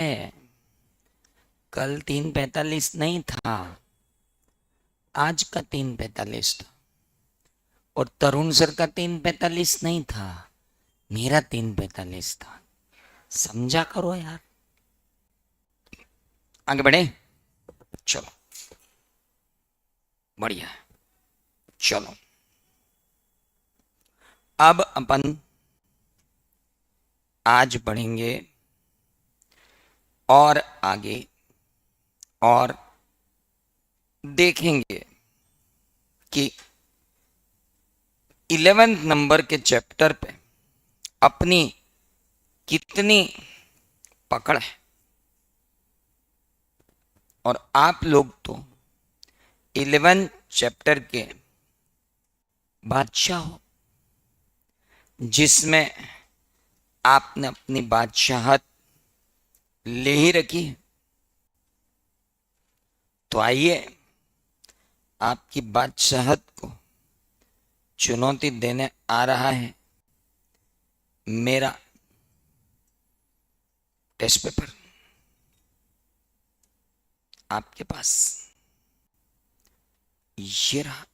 कल 3:45 नहीं था, आज का 3:45 था। और तरुण सर का 3:45 नहीं था, मेरा 3:45 था। समझा करो यार। आगे बढ़े, चलो बढ़िया। चलो अब अपन आज बढ़ेंगे और आगे और देखेंगे कि 11th नंबर के चैप्टर पे अपनी कितनी पकड़ है। और आप लोग तो 11th चैप्टर के बादशाह हो, जिसमें आपने अपनी बादशाहत ले ही रखी है। तो आइए आपकी बादशाहत को चुनौती देने आ रहा है मेरा टेस्ट पेपर आपके पास। ये रहा।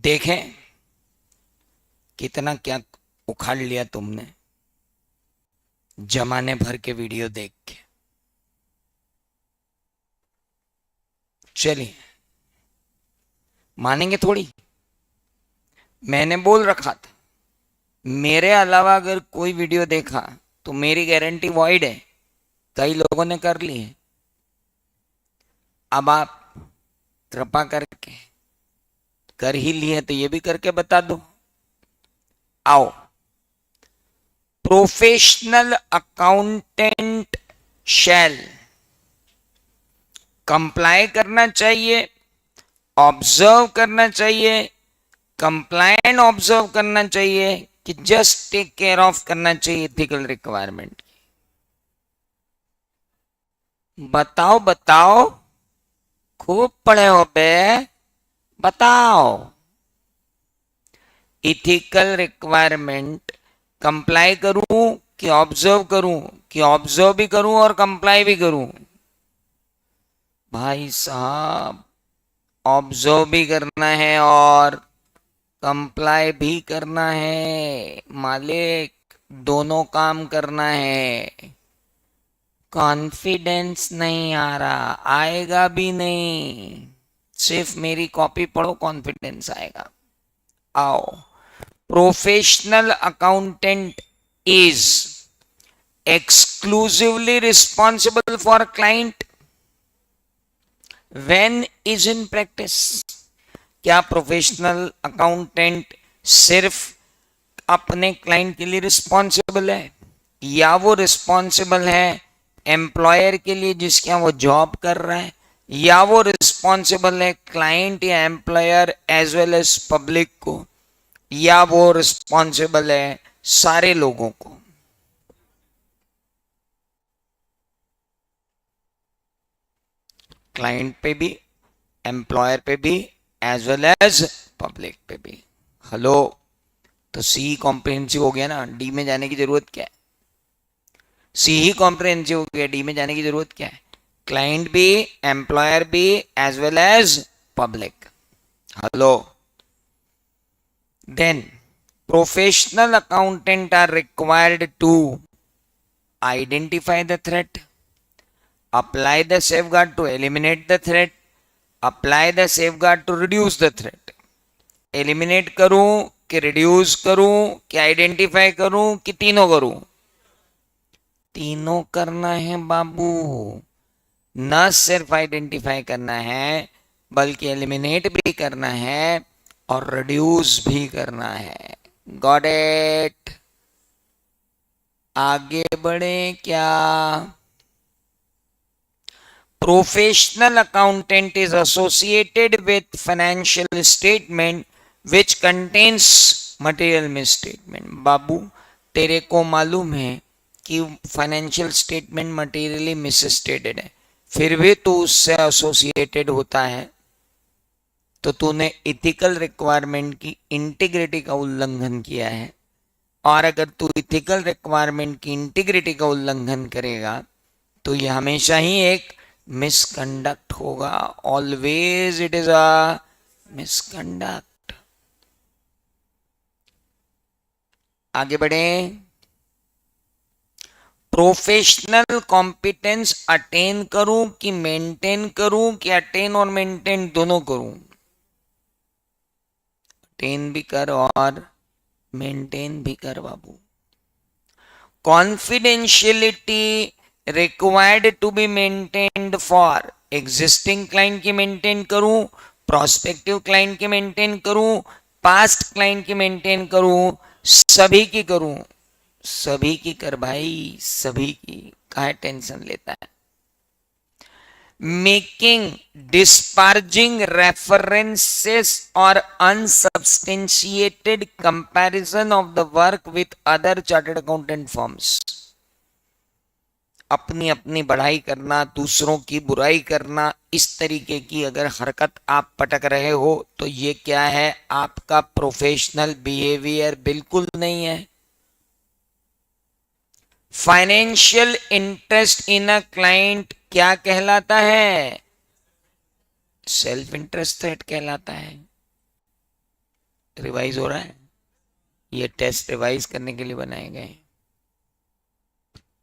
देखें कितना क्या उखाड़ लिया तुमने जमाने भर के वीडियो देख के। चलिए, मानेंगे थोड़ी। मैंने बोल रखा था मेरे अलावा अगर कोई वीडियो देखा तो मेरी गारंटी वॉइड है। कई लोगों ने कर ली है। अब आप कृपा करके कर ही लिए तो ये भी करके बता दो। आओ, प्रोफेशनल अकाउंटेंट शैल कंप्लाई करना चाहिए, ऑब्जर्व करना चाहिए, कंप्लायंट ऑब्जर्व करना चाहिए कि जस्ट टेक केयर ऑफ करना चाहिए एथिकल रिक्वायरमेंट। बताओ बताओ, खूब पढ़े हो बे, बताओ। इथिकल रिक्वायरमेंट कंप्लाई करूं कि ऑब्जर्व करूं, कि ऑब्जर्व भी करूं और कंप्लाई भी करूं? भाई साहब, ऑब्जर्व भी करना है और कंप्लाई भी करना है मालिक, दोनों काम करना है। कॉन्फिडेंस नहीं आ रहा, आएगा भी नहीं। सिर्फ मेरी कॉपी पढ़ो, कॉन्फिडेंस आएगा। आओ, professional accountant is exclusively responsible for client when is in practice। क्या प्रोफेशनल अकाउंटेंट सिर्फ अपने क्लाइंट के लिए रिस्पॉन्सिबल है, या वो रिस्पॉन्सिबल है एम्प्लॉयर के लिए जिसके यहाँ वो जॉब कर रहा है, या वो रिस्पॉन्सिबल है क्लाइंट या employer as well as public को, या वो रिस्पॉन्सिबल है सारे लोगों को? क्लाइंट पे भी, एम्प्लॉयर पे भी, एज वेल एज पब्लिक पे भी। हेलो, तो सी कॉम्प्रिहेंसिव हो गया ना, डी में जाने की जरूरत क्या है? सी ही कॉम्प्रिहेंसिव हो गया, डी में जाने की जरूरत क्या है? क्लाइंट भी, एम्प्लॉयर भी, as well as public. Hello, then professional accountant are required to identify the threat, apply the safeguard to eliminate the threat, apply the safeguard to reduce the threat। Eliminate करूं कि reduce करूं कि identify करूं कि तीनों करूं? तीनों करना है बाबू। न सिर्फ आइडेंटिफाई करना है बल्कि एलिमिनेट भी करना है और रिड्यूस भी करना है। Got it? आगे बढ़े क्या? Professional accountant is associated with financial statement which contains material misstatement। बाबू, तेरे को मालूम है कि फाइनेंशियल स्टेटमेंट मटेरियली मिसस्टेटेड है, फिर भी तू उससे एसोसिएटेड होता है, तो तूने इथिकल रिक्वायरमेंट की इंटीग्रिटी का उल्लंघन किया है। और अगर तू इथिकल रिक्वायरमेंट की इंटीग्रिटी का उल्लंघन करेगा तो ये हमेशा ही एक मिसकंडक्ट होगा। Always it is a misconduct. आगे बढ़े। प्रोफेशनल कॉम्पिटेंस अटेन करूं कि मेंटेन करूं, कि अटेन और मेंटेन दोनों करूं? अटेन भी कर और मेंटेन भी कर बाबू। Confidentiality required to be maintained for existing client की मेंटेन करूं, प्रोस्पेक्टिव क्लाइंट की मेंटेन करूं, पास्ट क्लाइंट की मेंटेन करूं, सभी की करूं? सभी की कर भाई, सभी की। काहे टेंशन लेता है? Making disparaging references or unsubstantiated comparison of the work with other chartered accountant firms। अपनी अपनी बढ़ाई करना, दूसरों की बुराई करना, इस तरीके की अगर हरकत आप पटक रहे हो तो ये क्या है? आपका प्रोफेशनल बिहेवियर बिल्कुल नहीं है। Financial interest in a client क्या कहलाता है? सेल्फ इंटरेस्ट थ्रेट कहलाता है। रिवाइज हो रहा है? ये टेस्ट रिवाइज करने के लिए बनाए गए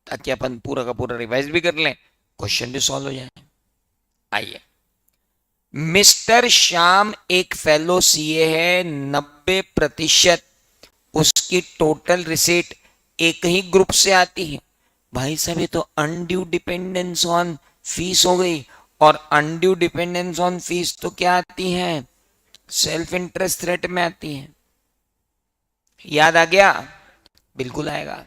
ताकि अपन पूरा का पूरा रिवाइज भी कर लें, क्वेश्चन भी सॉल्व हो जाए। आइए, मिस्टर श्याम एक फेलो सीए है। 90% उसकी टोटल रिसीट एक ही ग्रुप से आती है। भाई साहब ये तो अनड्यू डिपेंडेंस ऑन फीस हो गई, और अनड्यू डिपेंडेंस ऑन फीस तो क्या आती है? सेल्फ इंटरेस्ट थ्रेट में आती है। याद आ गया? बिल्कुल आएगा।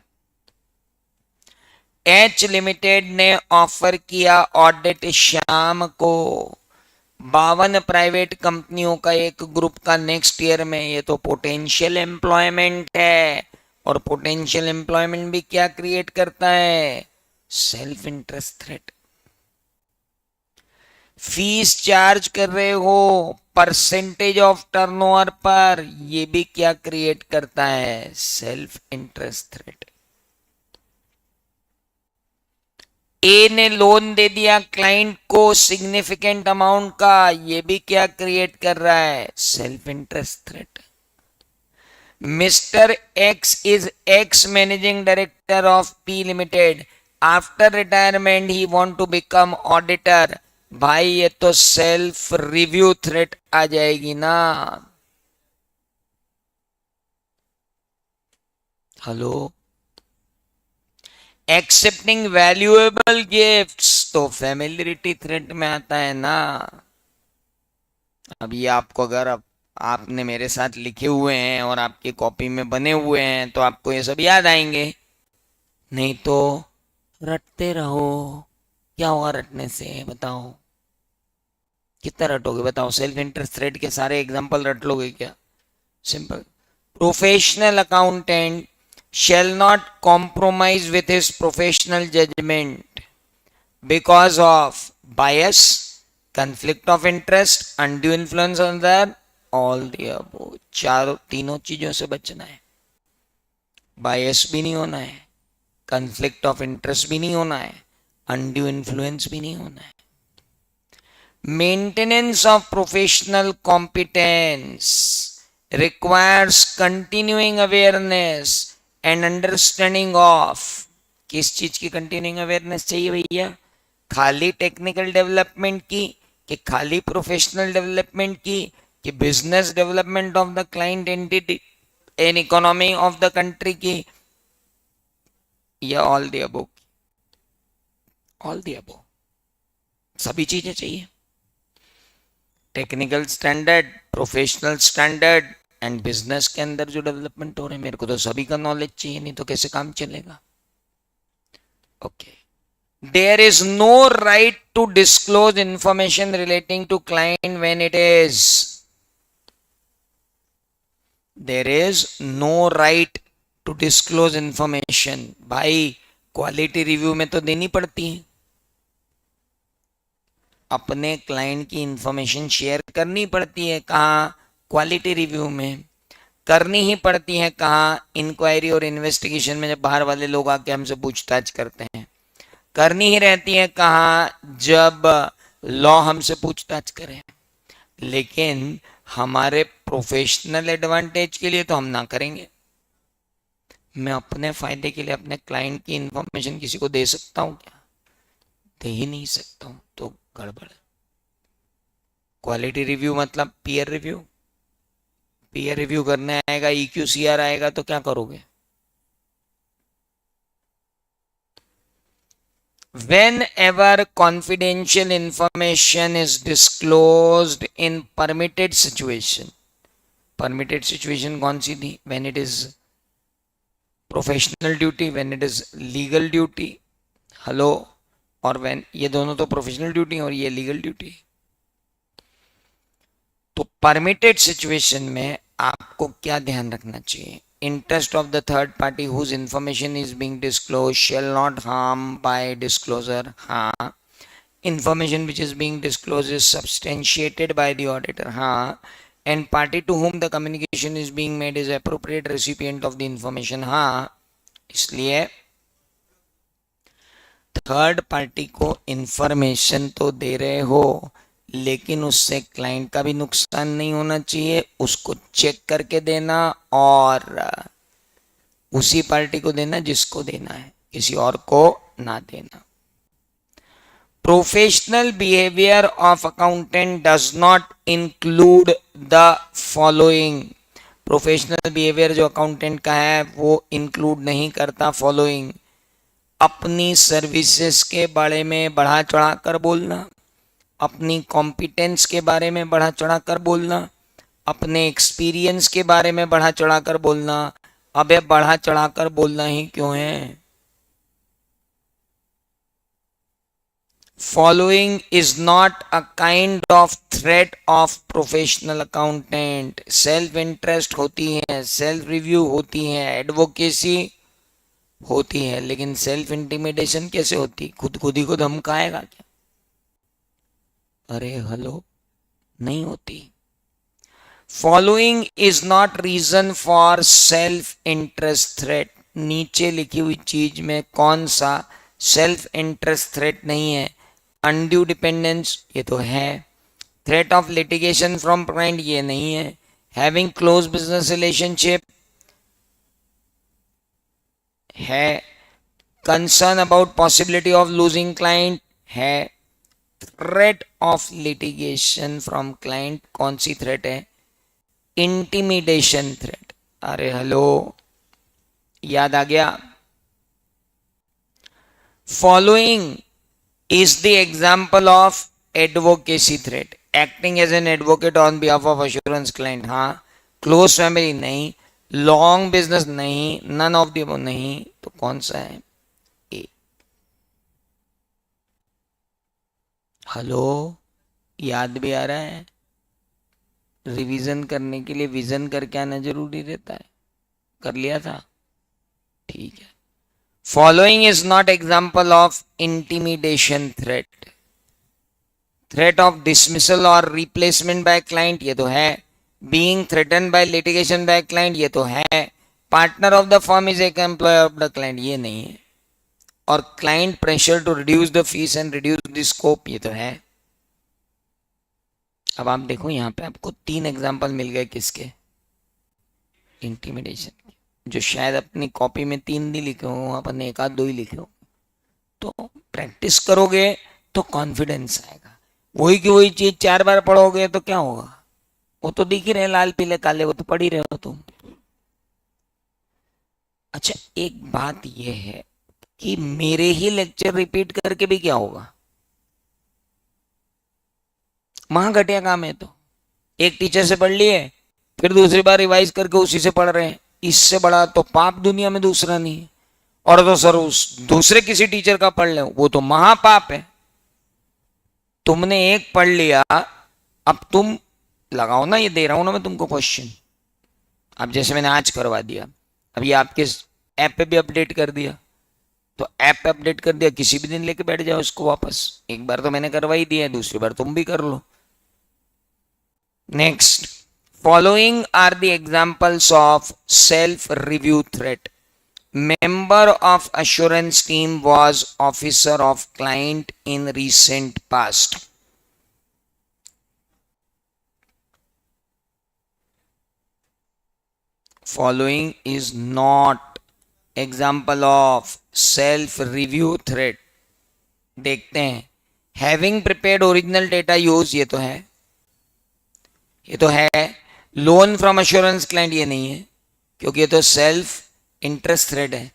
एच लिमिटेड ने ऑफर किया ऑडिट श्याम को। 52 प्राइवेट कंपनियों का एक ग्रुप का नेक्स्ट ईयर में। ये तो पोटेंशियल एम्प्लॉयमेंट है, और पोटेंशियल एम्प्लॉयमेंट भी क्या क्रिएट करता है? Self interest threat. Fees charge कर रहे हो परसेंटेज ऑफ टर्नओवर पर, ये भी क्या क्रिएट करता है? Self interest threat. ए ने लोन दे दिया क्लाइंट को सिग्निफिकेंट अमाउंट का, ये भी क्या क्रिएट कर रहा है? Self interest threat. Mister X is ex managing director of P limited. After retirement he want to become auditor. भाई ये तो सेल्फ रिव्यू थ्रेट आ जाएगी ना। हेलो। एक्सेप्टिंग वैल्यूएबल गिफ्ट्स तो फैमिलियरिटी थ्रेट में आता है ना। अब ये आपको अगर आपने मेरे साथ लिखे हुए हैं और आपकी कॉपी में बने हुए हैं तो आपको ये सब याद आएंगे, नहीं तो रटते रहो। क्या होगा रटने से? बताओ कितना रटोगे? बताओ। सेल्फ इंटरेस्ट थ्रेट के सारे एग्जांपल रट लोगे क्या? Simple. Professional accountant shall not compromise with his professional judgment because of bias, conflict of interest, undue influence on that, all the above। चारों तीनों चीजों से बचना है। बायस भी नहीं होना है, conflict of interest भी नहीं होना है, undue influence भी नहीं होना है। Maintenance of professional competence requires continuing awareness and understanding of. किस चीज की कंटिन्यूइंग अवेयरनेस चाहिए भैया? खाली टेक्निकल डेवलपमेंट की, कि खाली प्रोफेशनल डेवलपमेंट की, कि business development of the client entity and economy of the country की, या all the above? All the above. सभी चीजें चाहिए। Technical standard, professional standard and business के अंदर जो डेवलपमेंट हो रहे हैं, मेरे को तो सभी का नॉलेज चाहिए, नहीं तो कैसे काम चलेगा? Okay. There is no right to disclose information relating to client when it is. There is no right to disclose information. भाई क्वालिटी रिव्यू में तो देनी पड़ती है, अपने क्लाइंट की इंफॉर्मेशन शेयर करनी पड़ती है। कहाँ? क्वालिटी रिव्यू में। करनी ही पड़ती है कहाँ, इंक्वायरी और इन्वेस्टिगेशन में, जब बाहर वाले लोग आके हमसे पूछताछ करते हैं। करनी ही रहती है कहाँ, जब लॉ हमसे पूछताछ करे। लेकिन हमारे प्रोफेशनल एडवांटेज के लिए तो हम ना करेंगे। मैं अपने फायदे के लिए अपने क्लाइंट की इंफॉर्मेशन किसी को दे सकता हूं क्या? दे ही नहीं सकता हूं, तो गड़बड़ है। क्वालिटी रिव्यू मतलब पीयर रिव्यू। पीयर रिव्यू करने आएगा, EQCR आएगा, तो क्या करोगे? Whenever confidential information is disclosed in permitted situation, permitted situation कौन सी थी? When it is professional duty, when it is legal duty. Hello, और व्हेन, ये दोनों तो प्रोफेशनल ड्यूटी और ये लीगल ड्यूटी। तो परमिटेड सिचुएशन में आपको क्या ध्यान रखना चाहिए? Interest of the third party whose information is being disclose shall not harm by disclosure. हाँ। Information which is being disclose is substantiated by the auditor. हाँ। And party to whom the communication is being made is appropriate recipient of the information। हाँ। इसलिए third party को information तो दे रहे हो, लेकिन उससे क्लाइंट का भी नुकसान नहीं होना चाहिए। उसको चेक करके देना और उसी पार्टी को देना जिसको देना है, किसी और को ना देना। Professional behaviour of accountant does not include the following. Professional behaviour जो अकाउंटेंट का है वो इंक्लूड नहीं करता फॉलोइंग: अपनी सर्विसेज के बारे में बढ़ा चढ़ा कर बोलना, अपनी कॉम्पिटेंस के बारे में बढ़ा चढ़ा कर बोलना, अपने एक्सपीरियंस के बारे में बढ़ा चढ़ा कर बोलना। अबे बढ़ा चढ़ा कर बोलना ही क्यों है? Following is not a kind of threat of professional accountant. Self interest होती है, सेल्फ रिव्यू होती है, एडवोकेसी होती है, लेकिन सेल्फ इंटिमिडेशन कैसे होती? खुद ही को धमकाएगा क्या? अरे हेलो, नहीं होती। Following is not reason for self interest threat. नीचे लिखी हुई चीज में कौन सा सेल्फ इंटरेस्ट थ्रेट नहीं है? अनड्यू डिपेंडेंस, ये तो है। Threat of litigation from client, ये नहीं है। हैविंग क्लोज बिजनेस रिलेशनशिप है। Concern about possibility of losing client है। Threat of litigation from client कौन सी थ्रेट है? Intimidation threat. अरे हेलो, याद आ गया? Following is the example of advocacy threat, acting as an advocate on behalf of assurance client। हाँ। close family नहीं, long business नहीं, none of the above नहीं, तो कौन सा है? ए। हेलो, याद भी आ रहा है? रिवीजन करने के लिए विजन करके आना जरूरी रहता है। कर लिया था? ठीक है। Following is not example of intimidation threat। Threat of dismissal or replacement by client, ये तो है। Being threatened by litigation by client, ये तो है। Partner of the firm is एक employee of the client, ये नहीं है। और client pressure to reduce the fees and reduce the scope, ये तो है। अब आप देखो यहाँ पे आपको 3 एग्जाम्पल मिल गए किसके? इंटिमिडेशन। जो शायद अपनी कॉपी में 3 नहीं लिखे हो, अपन ने 1-2 ही लिखे हो। तो प्रैक्टिस करोगे तो कॉन्फिडेंस आएगा। वही की वही चीज 4 बार पढ़ोगे तो क्या होगा? वो तो दिख ही रहे लाल पीले काले, वो तो पढ़ ही रहे हो तुम। अच्छा, एक बात ये है कि मेरे ही लेक्चर रिपीट करके भी क्या होगा? महा घटिया काम है। तो एक टीचर से पढ़ लिए, फिर दूसरी बार रिवाइज करके उसी से पढ़ रहे हैं। इससे बड़ा तो पाप दुनिया में दूसरा नहीं है। और तो सर उस दूसरे किसी टीचर का पढ़ ले, वो तो महापाप है। तुमने एक पढ़ लिया, अब तुम लगाओ ना, ये दे रहा हूं ना मैं तुमको क्वेश्चन। अब जैसे मैंने आज करवा दिया, अभी आपके ऐप पे भी अपडेट कर दिया, तो ऐप पे अपडेट कर दिया, किसी भी दिन लेके बैठ जाओ इसको वापस। एक बार तो मैंने करवा ही दिया, दूसरी बार तुम भी कर लो। Next, Following are the examples of self-review threat. Member of assurance team was officer of client in recent past. Following is not example of self-review threat. देखते हैं, having prepared original data use, ये तो है, ये तो है। Loan from assurance client ये नहीं है, क्योंकि ये तो सेल्फ इंटरेस्ट थ्रेड है।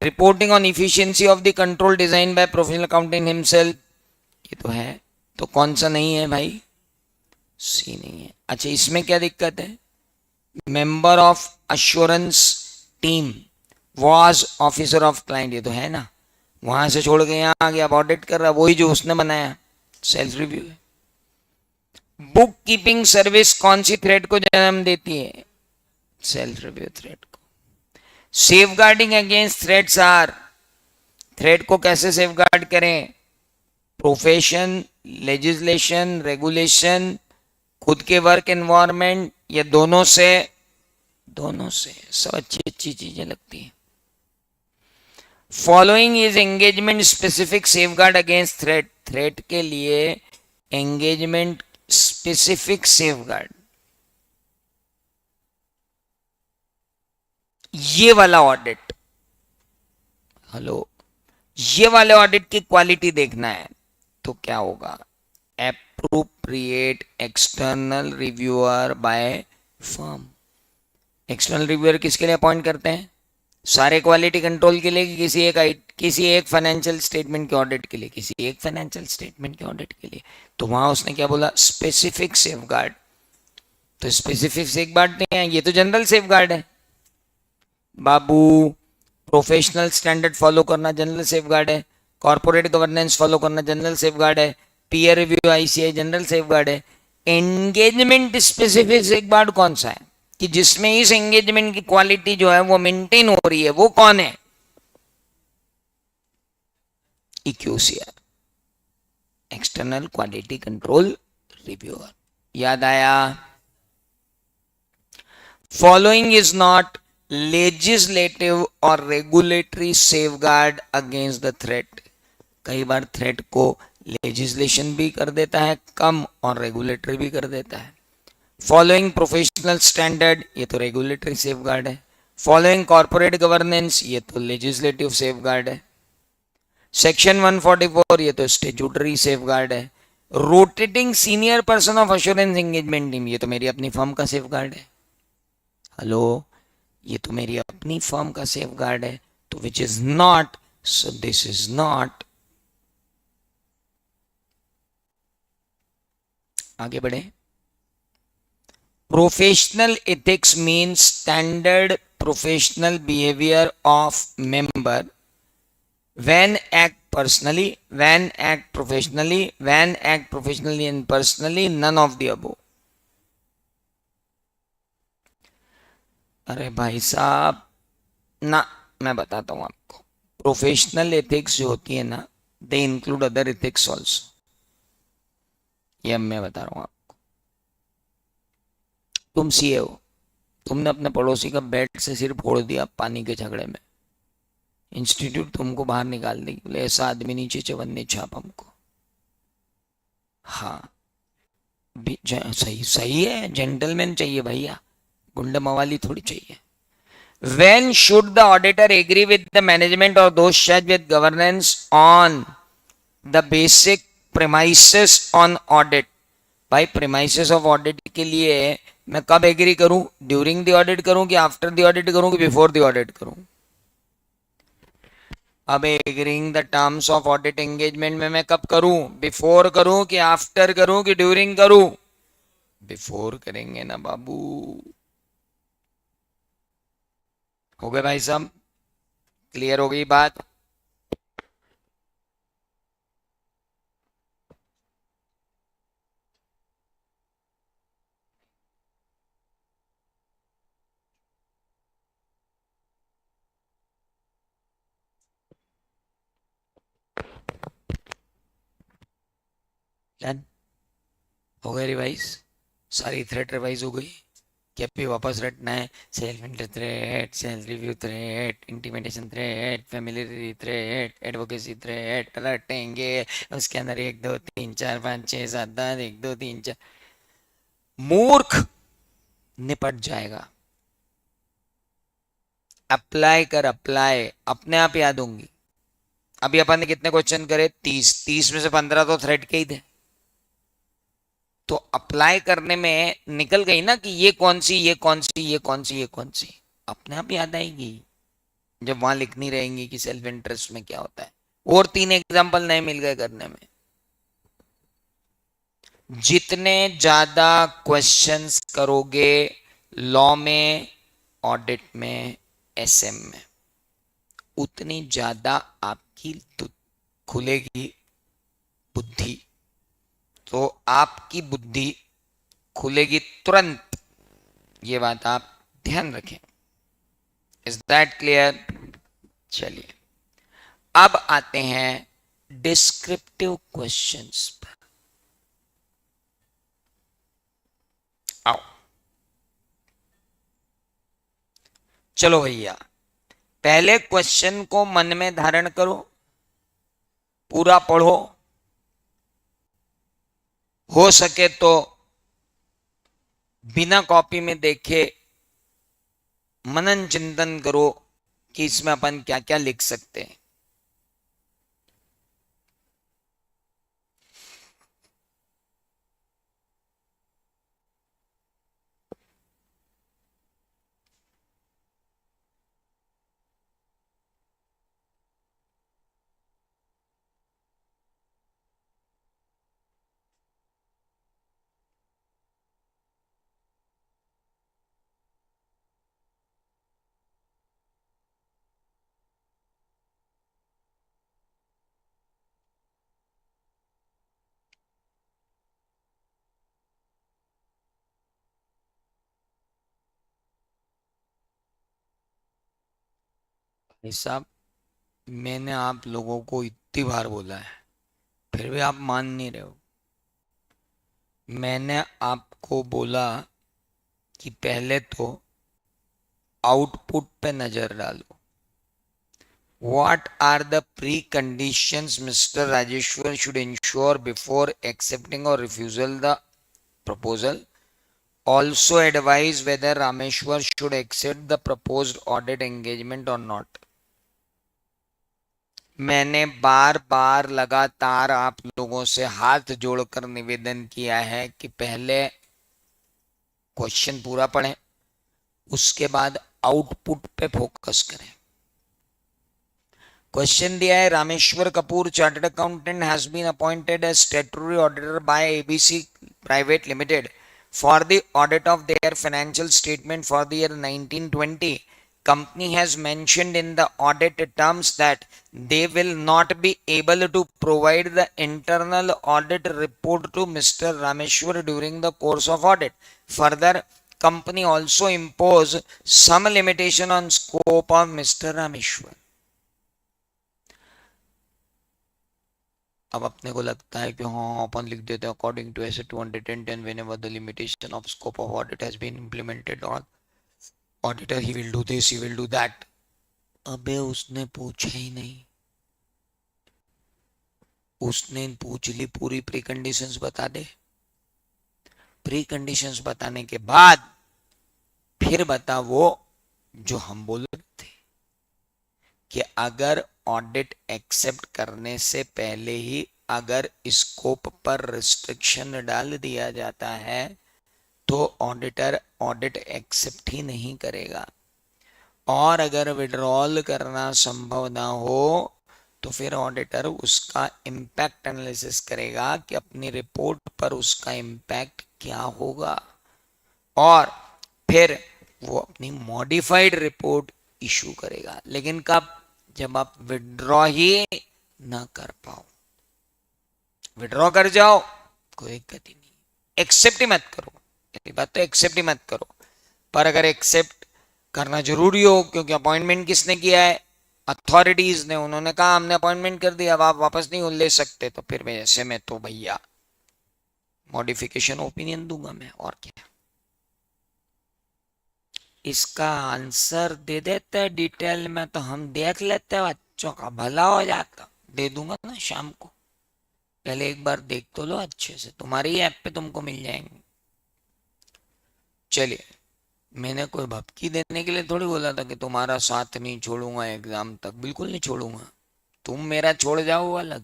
Reporting on efficiency of the control design by professional accountant himself, ये तो है। तो कौन सा नहीं है भाई? सी नहीं है। अच्छा, इसमें क्या दिक्कत है? Member of assurance team was officer of client, ये तो है ना। वहां से छोड़ के यहां आ गया, ऑडिट कर रहा, वही जो उसने बनाया, सेल्फ रिव्यू है। बुक कीपिंग सर्विस कौन सी थ्रेड को जन्म देती है? सेल्फ रिव्यू थ्रेड को। Safeguarding against threats are, threat को कैसे सेफ गार्ड करें? प्रोफेशन, लेजिस्लेशन, रेगुलेशन, खुद के वर्क एनवायरमेंट, या दोनों से? दोनों से। सब अच्छी अच्छी चीजें लगती हैं। Following is engagement specific safeguard against threat, threat के लिए एंगेजमेंट स्पेसिफिक सेफगार्ड। ये वाला ऑडिट, हेलो, ये वाले ऑडिट की क्वालिटी देखना है तो क्या होगा? Appropriate external reviewer by firm. External reviewer किसके लिए अपॉइंट करते हैं? सारे क्वालिटी कंट्रोल के लिए, किसी एक फाइनेंशियल स्टेटमेंट के ऑडिट के लिए, किसी एक फाइनेंशियल स्टेटमेंट के ऑडिट के लिए। तो वहां उसने क्या बोला? Specific safeguard. तो स्पेसिफिक सेफगार्ड नहीं है, ये तो जनरल सेफगार्ड है बाबू। प्रोफेशनल स्टैंडर्ड फॉलो करना जनरल सेफगार्ड है, कॉर्पोरेट गवर्नेंस फॉलो करना जनरल सेफगार्ड है, peer review ICI general safeguard है। एंगेजमेंट स्पेसिफिक सेफगार्ड कौन सा है कि जिसमें इस एंगेजमेंट की क्वालिटी जो है वो मेंटेन हो रही है, वो कौन है? इक्यूसीआर, एक्सटर्नल क्वालिटी कंट्रोल रिव्यूअर। याद आया? फॉलोइंग इज नॉट लेजिस्लेटिव और regulatory safeguard against the threat. कई बार थ्रेट को लेजिस्लेशन भी कर देता है कम और रेगुलेटरी भी कर देता है। फॉलोइंग प्रोफेशनल स्टैंडर्ड, ये तो रेगुलेटरी सेफगार्ड है। फॉलोइंग कॉर्पोरेट गवर्नेंस, ये तो लेजिस्लेटिव सेफगार्ड है। सेक्शन 144, ये तो स्टेट्यूटरी सेफगार्ड है। Rotating senior person of assurance engagement team, ये तो मेरी अपनी फर्म का सेफगार्ड है। हेलो, ये तो मेरी अपनी फर्म का सेफगार्ड है। तो which is not, so this is not. आगे बढ़े। Professional ethics means standard professional behaviour of member when act personally, when act professionally, when act professionally and personally, none of the above। अरे भाई साहब ना, मैं बताता हूं आपको। प्रोफेशनल एथिक्स जो होती है ना, they include other ethics also. ये अब मैं बता रहा हूं आपको। तुम सीए हो, तुमने अपने पड़ोसी का बेड से सिर फोड़ दिया पानी के झगड़े में, इंस्टीट्यूट तुमको बाहर निकाल देगी, बोले ऐसा आदमी नीचे चवन्नी छाप हमको। हाँ, सही सही है, जेंटलमैन चाहिए भैया, गुंडा मवाली थोड़ी चाहिए। When should the auditor agree with the management or those charged with governance on the basic premises on audit? भाई premises of audit के लिए मैं कब एग्री करूं? ड्यूरिंग द ऑडिट करूं कि आफ्टर द ऑडिट करूं कि बिफोर द ऑडिट करूं? अब agreeing the terms of audit engagement में मैं कब करूं? बिफोर करूं कि आफ्टर करूं कि ड्यूरिंग करूं? बिफोर करेंगे ना बाबू। हो गए भाई साहब? क्लियर हो गई बात? डन हो गए रिवाइज, सारी थ्रेड रिवाइज हो गई। कि अभी वापस रटना है। Self interest threat, self review threat, intimidation threat, family threat, advocacy threat रटेंगे। उसके अंदर 1 2 3 4 5 6 7 10, 1 2 3 4, मूर्ख निपट जाएगा। अप्लाई कर, अप्लाई अपने आप याद होंगी। अभी अपन ने कितने क्वेश्चन करे? 30 में से 15 तो थ्रेड के ही थे। तो अप्लाई करने में निकल गई ना कि ये कौन सी, ये कौन सी, ये कौन सी, ये कौन सी, अपने आप याद आएगी जब वहां लिखनी रहेंगी कि सेल्फ इंटरेस्ट में क्या होता है। और 3 एग्जांपल नए मिल गए करने में। जितने ज्यादा क्वेश्चंस करोगे लॉ में, ऑडिट में, एसएम में, उतनी ज्यादा आपकी खुलेगी बुद्धि। तो आपकी बुद्धि खुलेगी तुरंत, ये बात आप ध्यान रखें। Is that clear? चलिए अब आते हैं डिस्क्रिप्टिव क्वेश्चंस पर। आओ चलो भैया, पहले क्वेश्चन को मन में धारण करो, पूरा पढ़ो, हो सके तो बिना कॉपी में देखे मनन चिंतन करो कि इसमें अपन क्या क्या लिख सकते हैं। भाई साहब, मैंने आप लोगों को इतनी बार बोला है, फिर भी आप मान नहीं रहे हो। मैंने आपको बोला कि पहले तो आउटपुट पे नजर डालो। What are the preconditions Mr. Rajeshwar should ensure before accepting or refusal the proposal? Also advise whether Rameshwar should accept the proposed audit engagement or not. मैंने बार बार लगातार आप लोगों से हाथ जोड़कर निवेदन किया है कि पहले क्वेश्चन पूरा पढ़ें, उसके बाद आउटपुट पे फोकस करें। क्वेश्चन दिया है, Rameshwar Kapoor chartered accountant has been appointed as statutory auditor by ABC private limited for the audit of their financial statement for the year 1920. Company has mentioned in the audit terms that they will not be able to provide the internal audit report to Mr. Rameshwar during the course of audit. Further, company also impose some limitation on scope of Mr. Rameshwar. अब अपने को लगता है कि हाँ अपन लिख देते हैं अकॉर्डिंग टू ऐसे 210 whenever the limitation of scope of audit has been implemented on auditor he will do this, he will do that. अबे उसने पूछा ही नहीं, उसने पूछ ली पूरी प्री कंडीशंस बता दे। प्री कंडीशंस बताने के बाद फिर बता वो जो हम बोल रहे थे कि अगर ऑडिट एक्सेप्ट करने से पहले ही अगर स्कोप पर रिस्ट्रिक्शन डाल दिया जाता है तो ऑडिटर ऑडिट एक्सेप्ट ही नहीं करेगा, और अगर विड्रॉल करना संभव ना हो तो फिर ऑडिटर उसका इम्पैक्ट एनालिसिस करेगा कि अपनी रिपोर्ट पर उसका इम्पैक्ट क्या होगा, और फिर वो अपनी मॉडिफाइड रिपोर्ट इशू करेगा। लेकिन कब? जब आप विड्रॉ ही ना कर पाओ। विड्रॉ कर जाओ कोई गति नहीं, एक्सेप्ट ही मत करो, पहली बात तो एक्सेप्ट ही मत करो। पर अगर एक्सेप्ट करना जरूरी हो, क्योंकि अपॉइंटमेंट किसने किया है? अथॉरिटीज ने, उन्होंने कहा हमने अपॉइंटमेंट कर दिया, अब आप वापस नहीं ले सकते, तो फिर ऐसे में तो भैया मॉडिफिकेशन ओपिनियन दूंगा मैं, और क्या। इसका आंसर दे देते हैं डिटेल में, तो हम देख लेते हैं, बच्चों का भला हो जाता। दे दूंगा ना शाम को, पहले एक बार देख तो लो अच्छे से, तुम्हारी ऐप पे तुमको मिल जाएंगे। चलिए, मैंने कोई भपकी देने के लिए थोड़ी बोला था कि तुम्हारा साथ नहीं छोड़ूंगा एग्जाम तक, बिल्कुल नहीं छोड़ूंगा। तुम मेरा छोड़ जाओ वो अलग,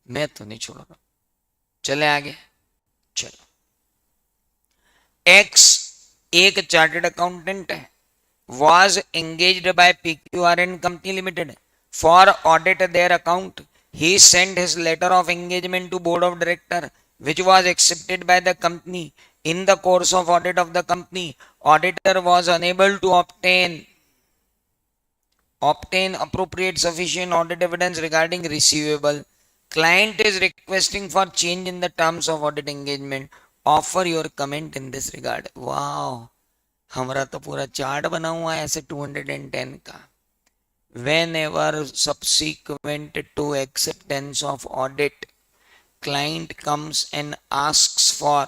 मैं तो नहीं छोड़ रहा। चले आगे। चलो, एक्स एक चार्टर्ड अकाउंटेंट है, was engaged by PQR and Company Limited for audit their account. He sent his letter of engagement to Board of Director, which was accepted by the company. In the course of audit of the company, auditor was unable to obtain appropriate sufficient audit evidence regarding receivable. Client is requesting for change in the terms of audit engagement. Offer your comment in this regard. Wow, हमारा तो पूरा chart बना हुआ है ऐसे 210 का। Whenever subsequent to acceptance of audit, client comes and asks for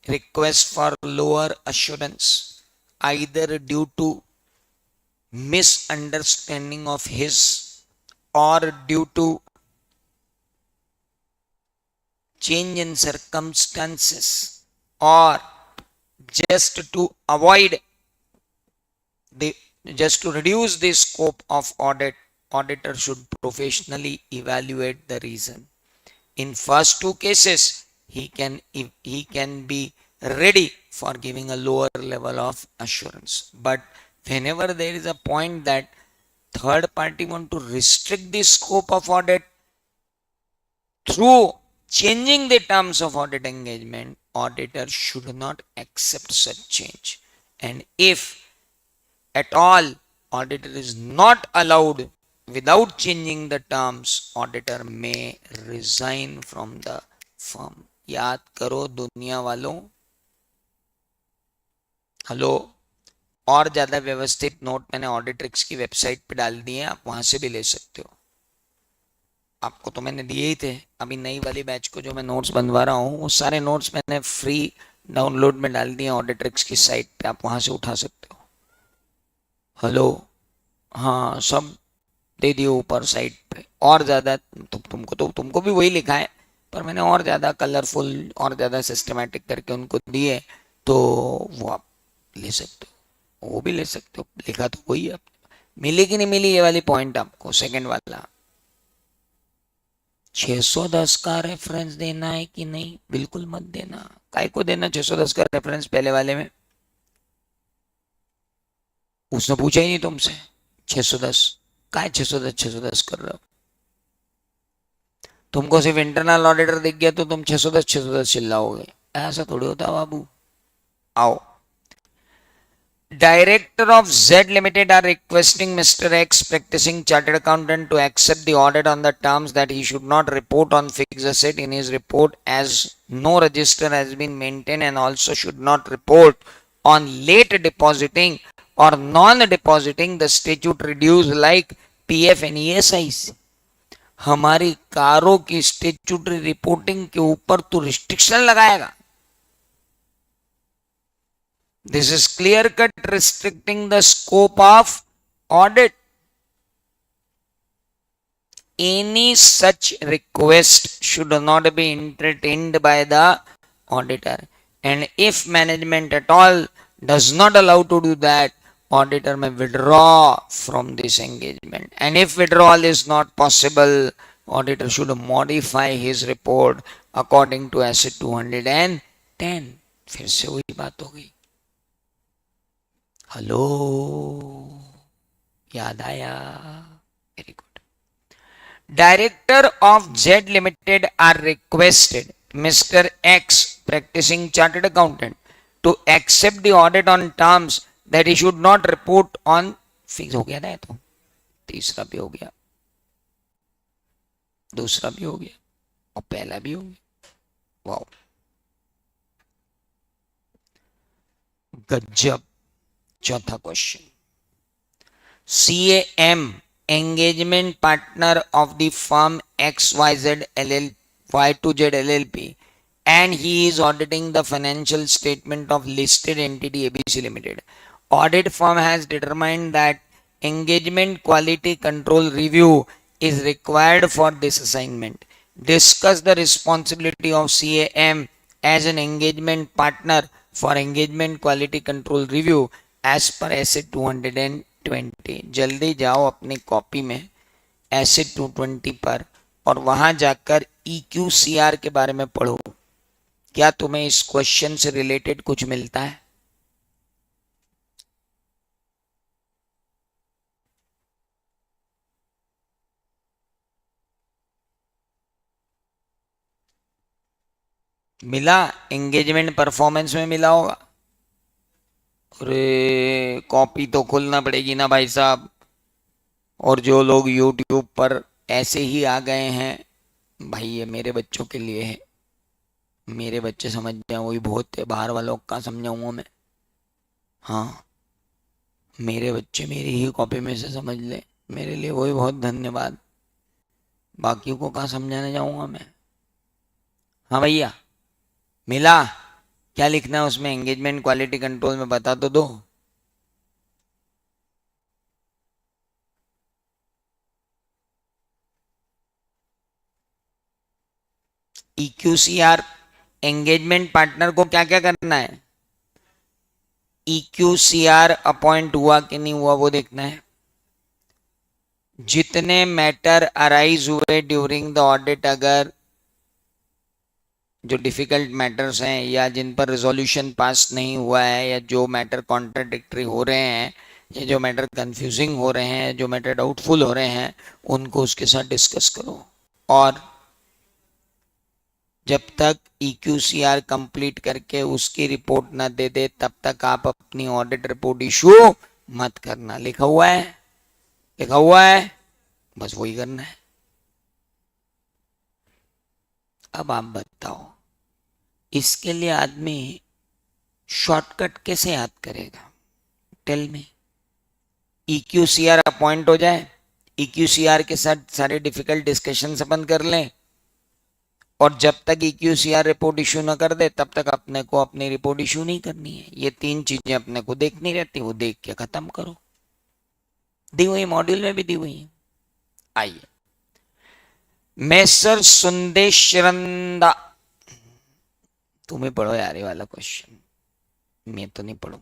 request for lower assurance, either due to misunderstanding of his or due to change in circumstances, or just to avoid just to reduce the scope of audit, auditor should professionally evaluate the reason. In first two cases, he can be ready for giving a lower level of assurance. But whenever there is a point that third party want to restrict the scope of audit through changing the terms of audit engagement, auditor should not accept such change. And if at all auditor is not allowed without changing the terms, auditor may resign from the firm. याद करो दुनिया वालों, hello. और ज्यादा व्यवस्थित note मैंने ऑडिट्रिक्स की website पे डाल दिए, आप वहां से भी ले सकते हो। आपको तो मैंने दिए ही थे, अभी नई वाली बैच को जो मैं नोट्स बनवा रहा हूँ वो सारे नोट्स मैंने फ्री डाउनलोड में डाल दिए ऑडिट्रिक्स की साइट पे, आप वहां से उठा सकते हो। हेलो, हाँ सब दे दिए ऊपर साइड पे। और ज़्यादा तुमको भी वही लिखा है, पर मैंने और ज़्यादा कलरफुल और ज़्यादा सिस्टमेटिक करके उनको दिए, तो वो आप ले सकते हो, वो भी ले सकते हो। लिखा तो वही है। मिली कि नहीं मिली ये वाली पॉइंट आपको? सेकंड वाला 610 का रेफरेंस देना है कि नहीं? बिल्कुल मत देना। काय को देना 610 का रेफरेंस पहले वाले में? उसने पूछा ही नहीं तुमसे 610 काय 610 कर रहे हो। तुमको सिर्फ इंटरनल ऑडिटर दिख गया तो तुम 610 चिल्लाओगे, ऐसा थोड़ी होता बाबू। आओ, Director of Z Limited are requesting Mr. X, practicing chartered accountant, to accept the audit on the terms that he should not report on fixed asset in his report, as no register has been maintained, and also should not report on late depositing or non-depositing the statutory dues like PF and ESIs. हमारी कारों की statutory reporting के ऊपर तो restriction लगाएगा। This is clear cut restricting the scope of audit. Any such request should not be entertained by the auditor, and if management at all does not allow to do that, auditor may withdraw from this engagement. And if withdrawal is not possible, auditor should modify his report according to asset 210. फिर से वही बात हो गई। Hello, याद आया? Very good. Director of Z Limited are requested Mr. X, practicing chartered accountant, to accept the audit on terms that he should not report on। Fix हो गया ना, तो तीसरा भी हो गया, दूसरा भी हो गया और पहला भी हो गया। वाओ, गजब। चौथा question, CAM engagement partner of the firm XYZ Y2Z LLP, and he is auditing the financial statement of listed entity ABC Limited Audit firm has determined that engagement quality control review is required for this assignment. Discuss the responsibility of CAM as an engagement partner for engagement quality control review as per acid 220. जल्दी जाओ अपनी copy में acid 220 पर और वहां जाकर EQCR के बारे में पढ़ो. क्या तुम्हें इस क्वेश्चन से रिलेटेड कुछ मिलता है? मिला? एंगेजमेंट परफॉर्मेंस में मिला होगा. अरे कॉपी तो खोलना पड़ेगी ना भाई साहब. और जो लोग YouTube पर ऐसे ही आ गए हैं, भाई ये मेरे बच्चों के लिए है. मेरे बच्चे समझ जाए वही बहुत है. बाहर वालों का समझाऊंगा मैं. हाँ, मेरे बच्चे मेरी ही कॉपी में से समझ ले, मेरे लिए वही बहुत धन्यवाद. बाकी को कहाँ समझाने जाऊंगा मैं. हाँ भैया, मिला? क्या लिखना है उसमें? एंगेजमेंट क्वालिटी कंट्रोल में बता तो दो. EQCR एंगेजमेंट पार्टनर को क्या क्या करना है? EQCR अपॉइंट हुआ कि नहीं हुआ वो देखना है. जितने मैटर अराइज हुए ड्यूरिंग द ऑडिट, अगर जो डिफिकल्ट मैटर्स हैं या जिन पर रिजोल्यूशन पास नहीं हुआ है, या जो मैटर कॉन्ट्राडिक्टरी हो रहे हैं, या जो मैटर कंफ्यूजिंग हो रहे हैं, जो मैटर डाउटफुल हो रहे हैं, उनको उसके साथ डिस्कस करो. और जब तक EQCR कंप्लीट करके उसकी रिपोर्ट ना दे दे तब तक आप अपनी ऑडिट रिपोर्ट इशू मत करना. लिखा हुआ है? लिखा हुआ है, बस वही करना है. अब आप बताओ, इसके लिए आदमी शॉर्टकट कैसे याद करेगा? Tell me. EQCR अपॉइंट हो जाए, EQCR के साथ सारे डिफिकल्ट डिस्कशन अपन कर लें, और जब तक EQCR रिपोर्ट इशू ना कर दे तब तक अपने को अपनी रिपोर्ट इशू नहीं करनी है. ये तीन चीजें अपने को देखनी रहती, वो देख के खत्म करो. दी हुई मॉड्यूल में भी दी हुई है. आइए, मैसर सुंदेशरंदा, तुम्हें पढ़ो यार ये वाला क्वेश्चन, मैं तो नहीं पढ़ू.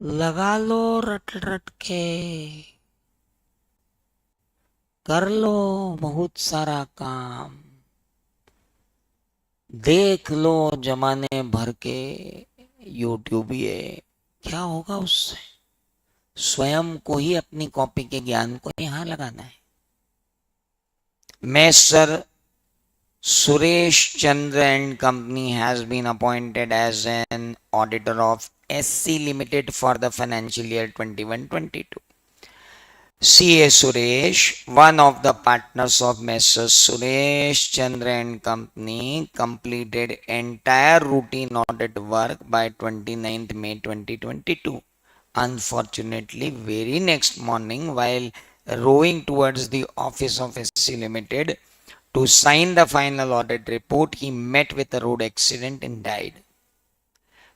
लगा लो रट रट के, कर लो बहुत सारा काम, देख लो जमाने भर के YouTube. ये क्या होगा उससे? स्वयं को ही अपनी कॉपी के ज्ञान को यहां लगाना है. मैं sir Suresh Chandra and Company has been appointed as an auditor of SC Limited for the financial year 21-22. CA Suresh, one of the partners of Messrs. Suresh Chandra and Company, completed entire routine audit work by 29th May 2022. Unfortunately, very next morning, while rowing towards the office of SC Limited to sign the final audit report, he met with a road accident and died.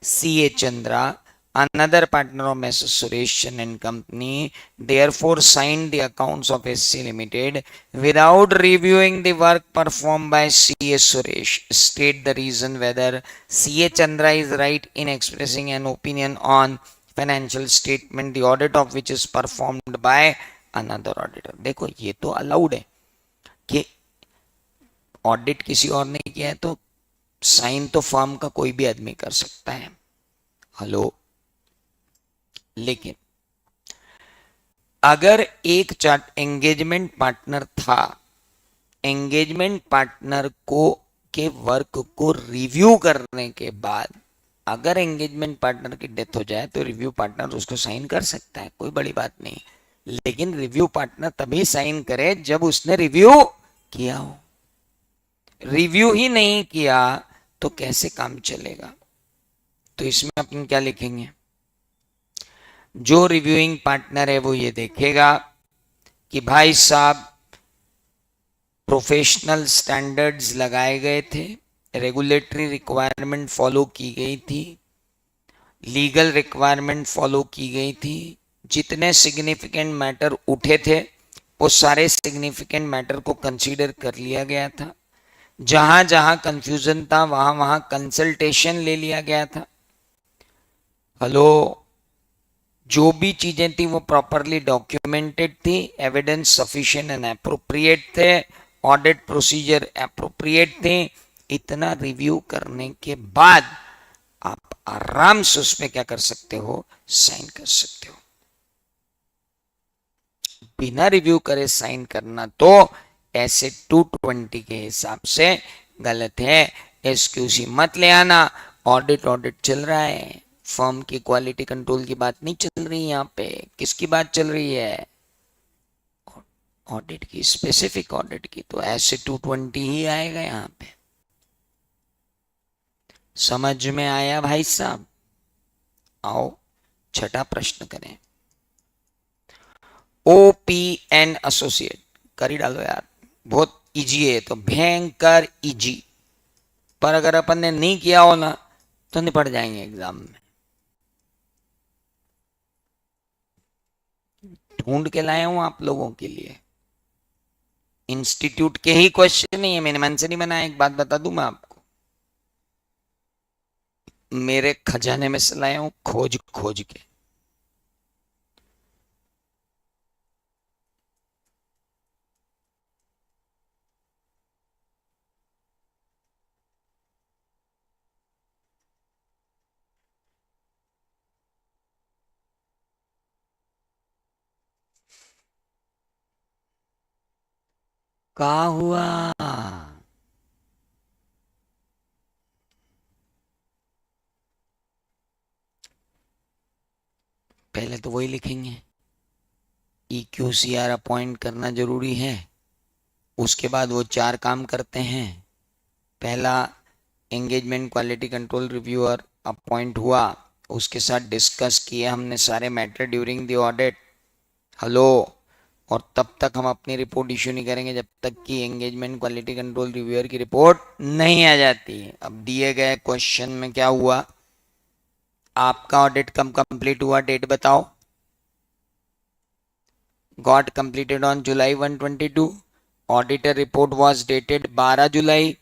CA Chandra another partner of Mrs. Suresh and Company therefore signed the accounts of SC Limited without reviewing the work performed by CA Suresh. State the reason whether CA Chandra is right in expressing an opinion on financial statement, the audit of which is performed by another auditor. देखो ये तो allowed है कि audit किसी और ने किया है तो साइन तो फर्म का कोई भी आदमी कर सकता है. हेलो, लेकिन अगर एक चार्ट एंगेजमेंट पार्टनर था, एंगेजमेंट पार्टनर को के वर्क को रिव्यू करने के बाद अगर एंगेजमेंट पार्टनर की डेथ हो जाए तो रिव्यू पार्टनर उसको साइन कर सकता है, कोई बड़ी बात नहीं. लेकिन रिव्यू पार्टनर तभी साइन करे जब उसने रिव्यू किया हो. रिव्यू ही नहीं किया तो कैसे काम चलेगा? तो इसमें अपन क्या लिखेंगे? जो रिव्यूइंग पार्टनर है वो ये देखेगा कि भाई साहब प्रोफेशनल स्टैंडर्ड्स लगाए गए थे, रेगुलेटरी रिक्वायरमेंट फॉलो की गई थी, लीगल रिक्वायरमेंट फॉलो की गई थी, जितने सिग्निफिकेंट मैटर उठे थे वो सारे सिग्निफिकेंट मैटर को कंसीडर कर लिया गया था, जहां जहां कंफ्यूजन था वहां वहां कंसल्टेशन ले लिया गया था. हेलो, जो भी चीजें थी वो प्रॉपरली डॉक्यूमेंटेड थी, एविडेंस सफिशिएंट एंड एप्रोप्रिएट थे, ऑडिट प्रोसीजर एप्रोप्रिएट थे. इतना रिव्यू करने के बाद आप आराम से उसमें क्या कर सकते हो? साइन कर सकते हो. बिना रिव्यू करे साइन करना तो ऐसे 220 के हिसाब से गलत है. एसक्यूसी मत ले आना. ऑडिट चल रहा है, फर्म की क्वालिटी कंट्रोल की बात नहीं चल रही. यहाँ पे किसकी बात चल रही है? ऑडिट की, स्पेसिफिक ऑडिट की. तो ऐसे 220 ही आएगा यहाँ पे. समझ में आया भाई साहब? आओ छठा प्रश्न करें. OPN एसोसिएट कर ही डालो यार, बहुत इजी है. तो भयंकर इजी. पर अगर अपन ने नहीं किया हो ना तो निपट जाएंगे एग्जाम में. ढूंढ के लाया हूं आप लोगों के लिए. इंस्टीट्यूट के ही क्वेश्चन नहीं है, मैंने मन से नहीं बनाया. एक बात बता दूं मैं आपको, मेरे खजाने में से लाया हूं खोज खोज के. का हुआ? पहले तो वही लिखेंगे, EQCR अपॉइंट करना जरूरी है. उसके बाद वो 4 काम करते हैं. पहला, engagement quality control reviewer appoint हुआ, उसके साथ डिस्कस किए हमने सारे matter during the audit. Hello, और तब तक हम अपनी रिपोर्ट इश्यू नहीं करेंगे जब तक कि एंगेजमेंट क्वालिटी कंट्रोल रिव्यूअर की रिपोर्ट नहीं आ जाती. अब दिए गए क्वेश्चन में क्या हुआ? आपका ऑडिट कब कंप्लीट हुआ? डेट बताओ. Got completed on July 122. Auditor report was dated 12 July.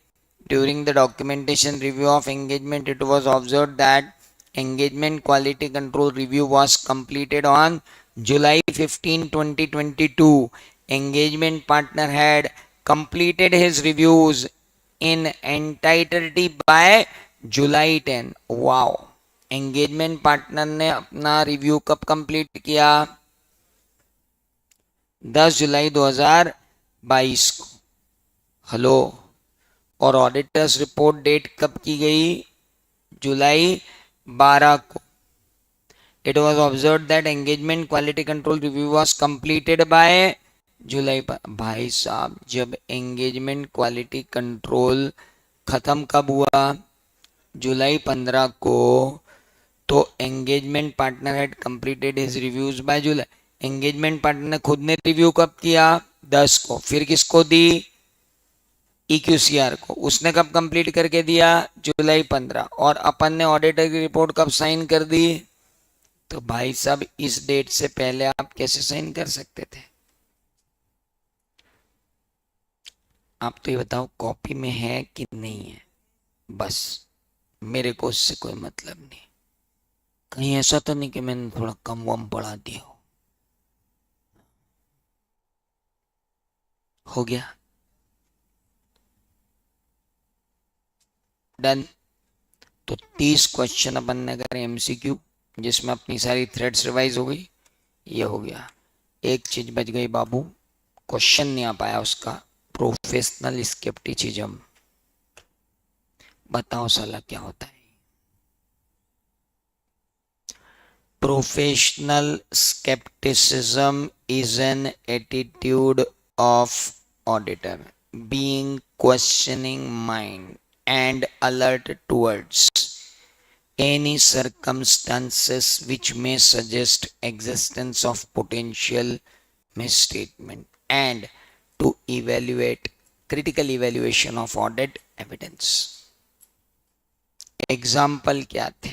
During the documentation review of engagement it was observed that engagement quality control review was completed on July 15, 2022. Engagement partner had completed his reviews in entirety by July 10. Wow! Engagement partner ने अपना review कब complete किया? 10 जुलाई 2022 को. Hello, और auditors report date कब की गई? जुलाई 12 को. It was observed that engagement quality control review was completed by जुलाई. भाई साहब, जब एंगेजमेंट क्वालिटी कंट्रोल खत्म कब हुआ? जुलाई 15 को. तो engagement partner had completed his reviews by July. Engagement partner ने खुद ने रिव्यू कब किया? 10 को. फिर किसको दी? EQCR को. उसने कब कंप्लीट करके दिया? जुलाई 15. और अपन ने ऑडिटर की रिपोर्ट कब साइन कर दी? तो भाई साहब इस डेट से पहले आप कैसे साइन कर सकते थे? आप तो ये बताओ कॉपी में है कि नहीं है, बस मेरे को उससे कोई मतलब नहीं। कहीं ऐसा तो नहीं कि मैंने थोड़ा कम वम पढ़ा दिया हो गया? डन। तो 30 क्वेश्चन अपन ने करे एमसीक्यू, जिसमें अपनी सारी थ्रेड्स रिवाइज हो गई। ये हो गया। एक चीज बच गई बाबू, क्वेश्चन नहीं आ पाया उसका, प्रोफेशनल स्केप्टिसिज्म। बताओ साला क्या होता है? Professional skepticism is an attitude of auditor being questioning mind and alert towards any circumstances which may suggest existence of potential misstatement and to evaluate critical evaluation of audit evidence. Example क्या थे?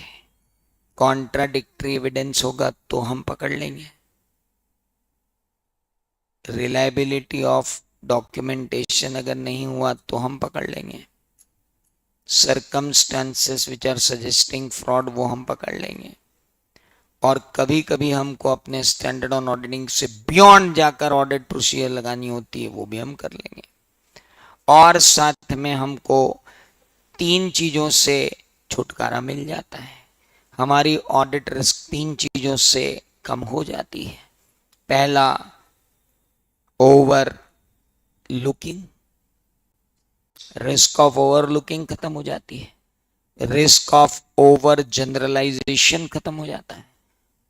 Contradictory evidence होगा तो हम पकड़ लेंगे, reliability of documentation अगर नहीं हुआ तो हम पकड़ लेंगे, circumstances which are suggesting fraud वो हम पकड़ लेंगे, और कभी कभी हमको अपने स्टैंडर्ड ऑन ऑडिटिंग से बियॉन्ड जाकर ऑडिट प्रोसीजर लगानी होती है, वो भी हम कर लेंगे। और साथ में हमको 3 चीजों से छुटकारा मिल जाता है, हमारी ऑडिट रिस्क 3 चीजों से कम हो जाती है। पहला, over looking, risk of over looking खत्म हो जाती है, रिस्क ऑफ ओवर जनरलाइजेशन खत्म हो जाता है,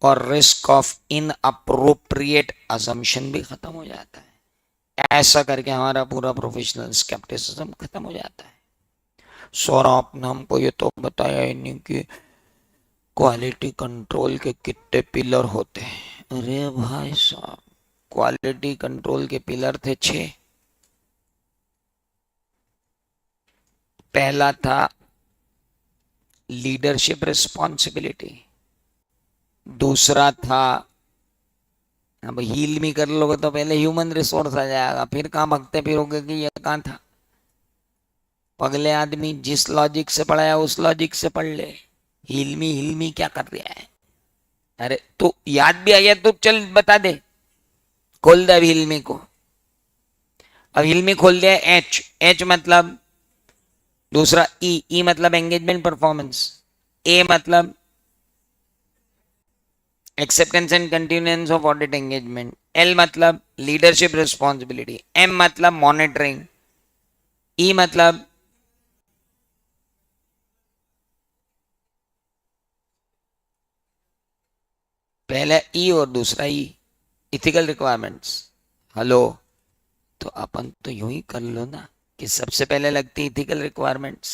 और risk of in appropriate assumption भी खत्म हो जाता है। ऐसा करके हमारा पूरा प्रोफेशनल स्केप्टिसिज्म खत्म हो जाता है। सर आपने हमको ये तो बताया ही नहीं कि क्वालिटी कंट्रोल के कितने पिलर होते हैं। अरे भाई साहब, क्वालिटी कंट्रोल के पिलर थे 6। पहला था लीडरशिप रिस्पॉन्सिबिलिटी, दूसरा था, अब हील में कर लोगे तो पहले ह्यूमन रिसोर्स आ जाएगा, फिर कहाँ भगते फिरोगे कि ये कहाँ था। पगले आदमी जिस लॉजिक से पढ़ाया उस लॉजिक से पढ़ ले, हिलमी क्या कर रहा है? अरे तो याद भी आ गया तो चल बता दे, खोल दे अभी हिलमी को। अब हिलमी खोल दिया, एच, एच मतलब दूसरा, ई मतलब एंगेजमेंट परफॉर्मेंस, ए मतलब acceptance and continuance of audit engagement, L मतलब लीडरशिप रिस्पॉन्सिबिलिटी, एम मतलब मॉनिटरिंग, ई मतलब पहला ई और दूसरा ई, इथिकल रिक्वायरमेंट्स। हेलो, तो अपन तो यूं ही कर लो ना कि सबसे पहले लगती इथिकल रिक्वायरमेंट्स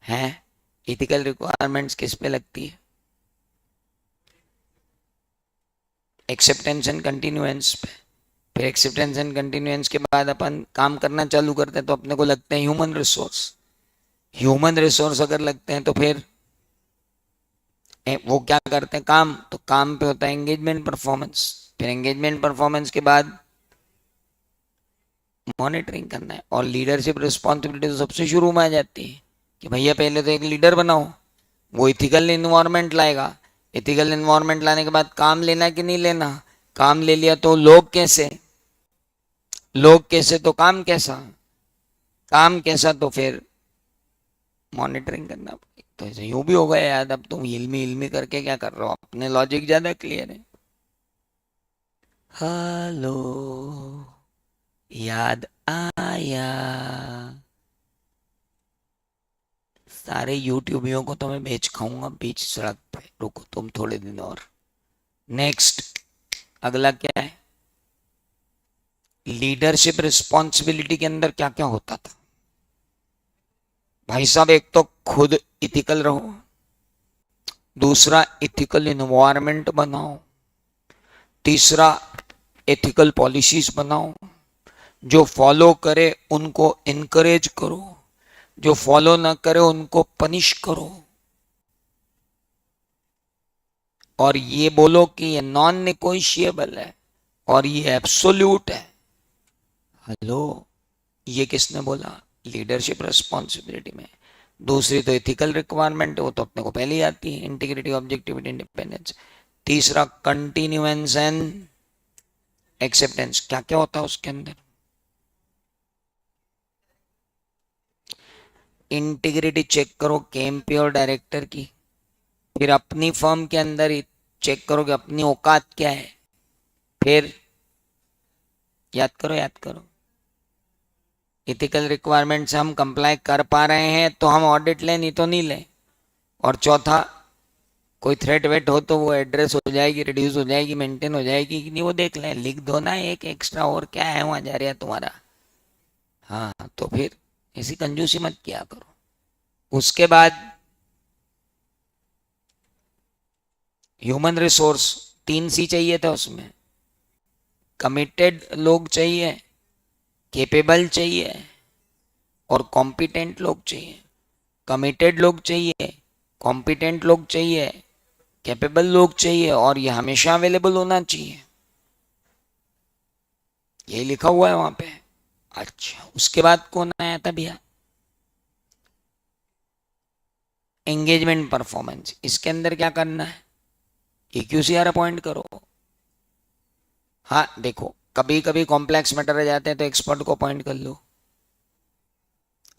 हैं। इथिकल रिक्वायरमेंट्स किस पे लगती है? एक्सेप्टेंस एंड कंटिन्यूएंस पे। फिर एक्सेप्टेंस एंड कंटिन्यूएंस के बाद अपन काम करना चालू करते हैं तो अपने को लगते हैं ह्यूमन रिसोर्स। ह्यूमन रिसोर्स अगर लगते हैं तो फिर वो क्या करते हैं काम, तो काम पे होता है एंगेजमेंट परफॉर्मेंस। फिर एंगेजमेंट परफॉर्मेंस के बाद मॉनिटरिंग करना है, और लीडरशिप रिस्पॉन्सिबिलिटी तो सबसे शुरू में आ जाती है कि भैया पहले तो एक लीडर बनाओ, वो इथिकल इन्वायरमेंट लाएगा। इथिकल इन्वायरमेंट लाने के बाद काम लेना कि नहीं लेना, काम ले लिया तो लोग कैसे, लोग कैसे तो काम कैसा, काम कैसा तो फिर मॉनिटरिंग करना। तो ऐसे यूं भी होगा यार, अब तुम इल्मी इल्मी करके क्या कर रहे हो, अपने लॉजिक ज्यादा क्लियर है। हेलो, याद आया? सारे यूट्यूबियों को तो मैं बेच खाऊंगा बीच सड़क पे, रुको तुम थोड़े दिन और। नेक्स्ट, अगला क्या है? लीडरशिप रिस्पॉन्सिबिलिटी के अंदर क्या क्या होता था भाई साहब? एक तो खुद इथिकल रहो, दूसरा इथिकल इन्वायरमेंट बनाओ, तीसरा एथिकल पॉलिसीज बनाओ, जो फॉलो करे उनको इनकरेज करो, जो फॉलो ना करे उनको पनिश करो। और ये बोलो कि ये नॉन निगोशिएबल है और ये एब्सोल्यूट है। हेलो, ये किसने बोला? लीडरशिप रिस्पॉन्सिबिलिटी में। दूसरी तो एथिकल रिक्वायरमेंट है, वो तो अपने को पहले ही आती है, इंटीग्रिटी, ऑब्जेक्टिविटी, इंडिपेंडेंस। तीसरा कंटिन्यूएंस एंड एक्सेप्टेंस। क्या क्या होता है उसके अंदर? इंटीग्रिटी चेक करो केएमपी और डायरेक्टर की, फिर अपनी फर्म के अंदर ही चेक करो कि अपनी औकात क्या है। फिर याद करो, याद करो, इथिकल रिक्वायरमेंट से हम कंप्लाई कर पा रहे हैं तो हम ऑडिट लें, नहीं तो नहीं लें। और चौथा, कोई थ्रेट वेट हो तो वो एड्रेस हो जाएगी, रिड्यूस हो जाएगी, मेंटेन हो जाएगी कि नहीं, वो देख लें। लिख दो ना एक एक्स्ट्रा, और क्या है वहां जा रहा तुम्हारा। हाँ, तो फिर ऐसी कंजूसी मत किया करो। उसके बाद ह्यूमन रिसोर्स, 3 C चाहिए था उसमें। कमिटेड लोग चाहिए, केपेबल चाहिए और कॉम्पिटेंट लोग चाहिए। कमिटेड लोग चाहिए, कॉम्पिटेंट लोग चाहिए, कैपेबल लोग चाहिए, और ये हमेशा अवेलेबल होना चाहिए। ये लिखा हुआ है वहां पे। अच्छा, उसके बाद कौन आया था भैया? Engagement performance. इसके अंदर क्या करना है? EQCR अपॉइंट करो। हाँ देखो, कभी कभी कॉम्प्लेक्स मैटर आ जाते हैं तो एक्सपर्ट को अपॉइंट कर लो।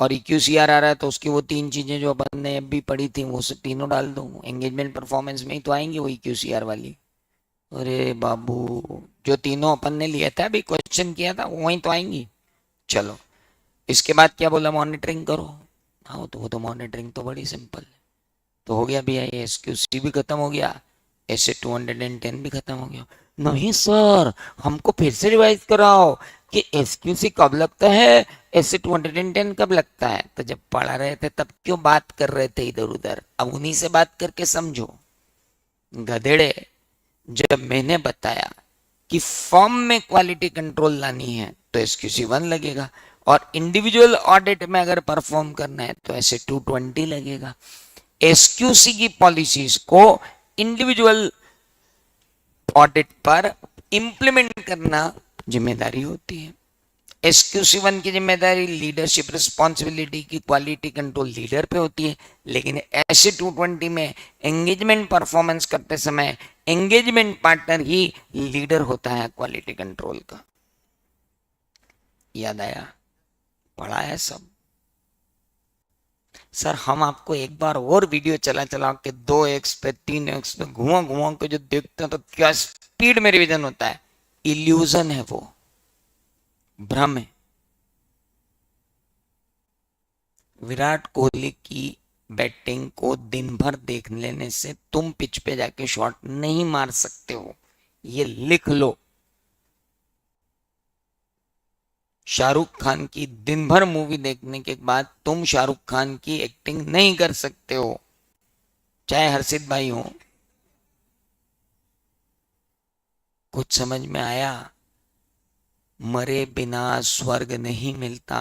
और EQCR आ रहा है तो उसकी वो 3 चीजें जो अपन ने अभी पढ़ी थी वो सब तीनों डाल दो। एंगेजमेंट परफॉर्मेंस में ही तो आएंगी वो EQCR वाली। अरे बाबू, जो तीनों अपन ने लिया था, अभी क्वेश्चन किया था, वहीं तो आएंगी। चलो, इसके बाद क्या बोला? मॉनिटरिंग करो। हाँ, वो तो मॉनिटरिंग तो बड़ी सिंपल है। तो हो गया भैया, ये SQC भी खत्म हो गया, SA 210 भी खत्म हो गया। नहीं सर, हमको फिर से रिवाइज कराओ कि SQC कब लगता है, SA 210 कब लगता है। तो जब पढ़ा रहे थे तब क्यों बात कर रहे थे इधर उधर? अब उन्हीं से बात करके समझो। गधेड़े, जब मैंने बताया कि फर्म में क्वालिटी कंट्रोल लानी है तो SQC 1 लगेगा, और इंडिविजुअल ऑडिट में अगर परफॉर्म करना है तो SA 220 लगेगा। SQC की पॉलिसीज को इंडिविजुअल ऑडिट पर इंप्लीमेंट करना जिम्मेदारी होती है। SQC 1 की जिम्मेदारी, लीडरशिप रिस्पॉन्सिबिलिटी की क्वालिटी कंट्रोल लीडर पे होती है। लेकिन SA 220 में एंगेजमेंट परफॉर्मेंस करते समय एंगेजमेंट पार्टनर ही लीडर होता है क्वालिटी कंट्रोल का। याद आया? पढ़ा है सब। सर हम आपको एक बार और वीडियो चला चला के 2x पे 3x पे घुमा घुमा के जो देखते हैं तो क्या स्पीड में रिवीजन होता है। इल्यूजन है वो, भ्रम है। विराट कोहली की बैटिंग को दिन भर देख लेने से तुम पिच पे जाके शॉट नहीं मार सकते हो, ये लिख लो। शाहरुख खान की दिन भर मूवी देखने के बाद तुम शाहरुख खान की एक्टिंग नहीं कर सकते हो, चाहे हर्षित भाई हो। कुछ समझ में आया? मरे बिना स्वर्ग नहीं मिलता।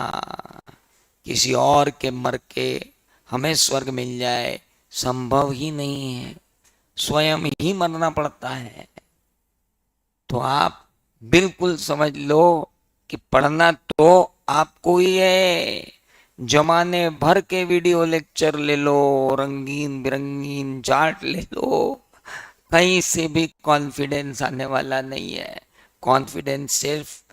किसी और के मर के हमें स्वर्ग मिल जाए संभव ही नहीं है, स्वयं ही मरना पड़ता है। तो आप बिल्कुल समझ लो कि पढ़ना तो आपको ही है। जमाने भर के वीडियो लेक्चर ले लो, रंगीन बिरंगीन चार्ट ले लो, कहीं से भी कॉन्फिडेंस आने वाला नहीं है। कॉन्फिडेंस सिर्फ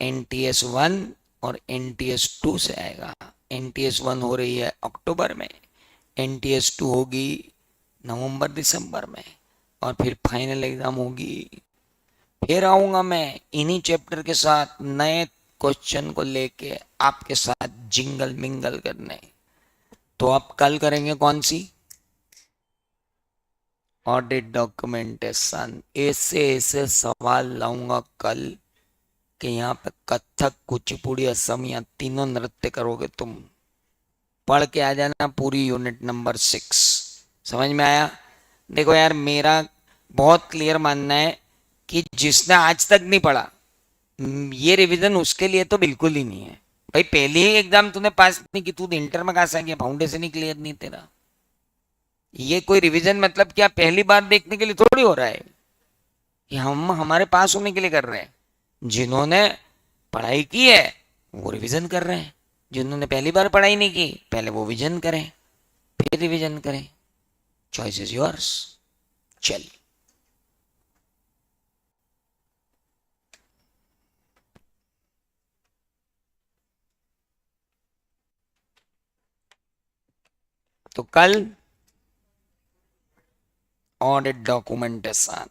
NTS 1 और NTS 2 से आएगा। NTS 1 हो रही है अक्टूबर में, NTS 2 होगी नवंबर दिसंबर में, और फिर फाइनल एग्जाम होगी। फिर आऊंगा मैं इन्हीं चैप्टर के साथ नए क्वेश्चन को लेके आपके साथ जिंगल मिंगल करने। तो आप कल करेंगे कौन सी? Audit documentation. ऐसे ऐसे सवाल लाऊंगा कल कि यहाँ पे कथक, कुचिपुड़ी, असमिया तीनों नृत्य करोगे तुम। पढ़ के आ जाना पूरी यूनिट नंबर 6। समझ में आया? देखो यार, मेरा बहुत क्लियर मानना है कि जिसने आज तक नहीं पढ़ा, ये रिवीजन उसके लिए तो बिल्कुल ही नहीं है। भाई पहले ही एग्जाम तूने पास नहीं की, तू इंटर में कहा से गया? फाउंडेशन ही क्लियर नहीं तेरा। ये कोई रिवीजन मतलब क्या पहली बार देखने के लिए थोड़ी हो रहा है, कि हम हमारे पास होने के लिए कर रहे हैं। जिन्होंने पढ़ाई की है वो रिवीजन कर रहे हैं, जिन्होंने पहली बार पढ़ाई नहीं की पहले वो विजन करें फिर रिवीजन करें। Choice is yours. चल, तो कल ऑडिट डॉक्यूमेंटेशन